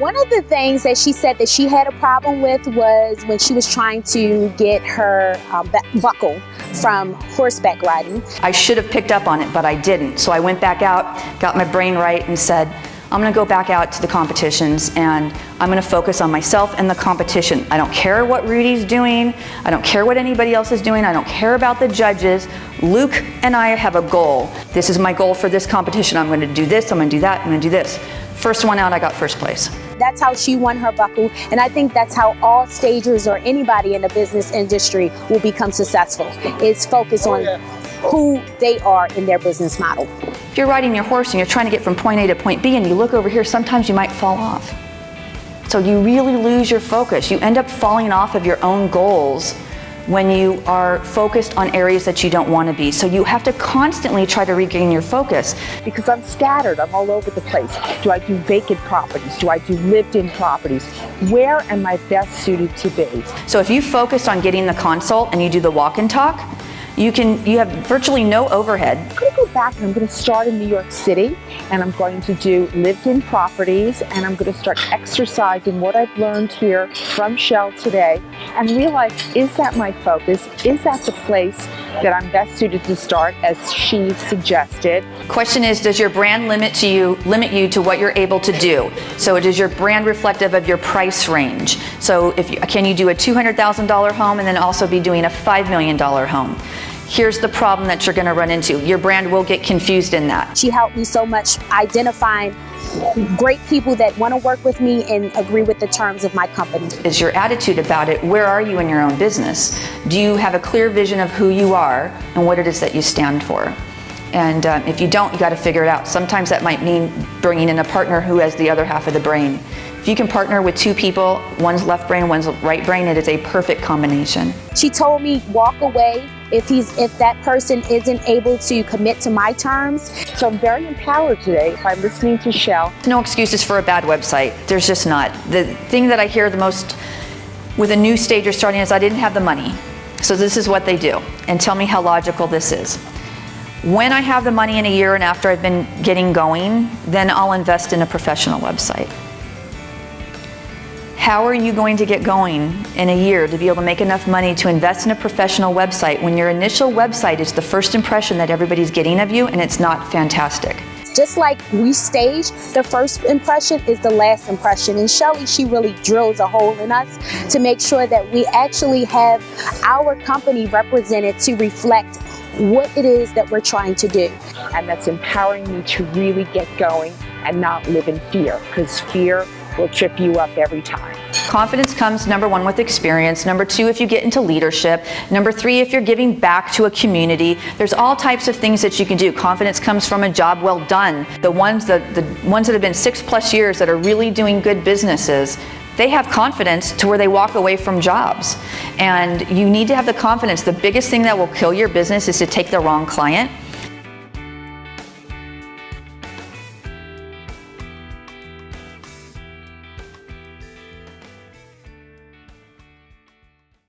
One of the things that she said that she had a problem with was when she was trying to get her buckle from horseback riding. I should have picked up on it, but I didn't. So I went back out, got my brain right, and said, I'm going to go back out to the competitions and I'm going to focus on myself and the competition. I don't care what Rudy's doing. I don't care what anybody else is doing. I don't care about the judges. Luke and I have a goal. This is my goal for this competition. I'm going to do this, I'm going to do that, I'm going to do this. First one out, I got first place. That's how she won her buckle, and I think that's how all stagers or anybody in the business industry will become successful. It's focus on who they are in their business model. If you're riding your horse and you're trying to get from point A to point B and you look over here, sometimes you might fall off. So you really lose your focus. You end up falling off of your own goals when you are focused on areas that you don't want to be. So you have to constantly try to regain your focus. Because I'm scattered, I'm all over the place. Do I do vacant properties? Do I do lived-in properties? Where am I best suited to be? So if you focus on getting the consult and you do the walk and talk, you have virtually no overhead. I'm going to go back and I'm going to start in New York City and I'm going to do lived-in properties and I'm going to start exercising what I've learned here from Shell today and realize, is that my focus? Is that the place that I'm best suited to start, as she suggested? Question is, does your brand limit you to what you're able to do? So is your brand reflective of your price range? So can you do a $200,000 home and then also be doing a $5 million home? Here's the problem that you're going to run into. Your brand will get confused in that. She helped me so much identifying great people that want to work with me and agree with the terms of my company. Is your attitude about it? Where are you in your own business? Do you have a clear vision of who you are and what it is that you stand for? And if you don't, you got to figure it out. Sometimes that might mean bringing in a partner who has the other half of the brain. If you can partner with two people, one's left brain, one's right brain, it is a perfect combination. She told me walk away if that person isn't able to commit to my terms. So I'm very empowered today by listening to Shell. No excuses for a bad website. There's just not. The thing that I hear the most with a new stager starting is, I didn't have the money. So this is what they do. And tell me how logical this is. When I have the money in a year and after I've been getting going, then I'll invest in a professional website. How are you going to get going in a year to be able to make enough money to invest in a professional website when your initial website is the first impression that everybody's getting of you and it's not fantastic? Just like we stage, the first impression is the last impression. And Shelly, she really drills a hole in us to make sure that we actually have our company represented to reflect what it is that we're trying to do. And that's empowering me to really get going and not live in fear, because fear will trip you up every time. Confidence comes, number one, with experience. Number two, if you get into leadership. Number three, if you're giving back to a community. There's all types of things that you can do. Confidence comes from a job well done. The ones that have been 6+ years that are really doing good businesses, they have confidence to where they walk away from jobs. And you need to have the confidence. The biggest thing that will kill your business is to take the wrong client.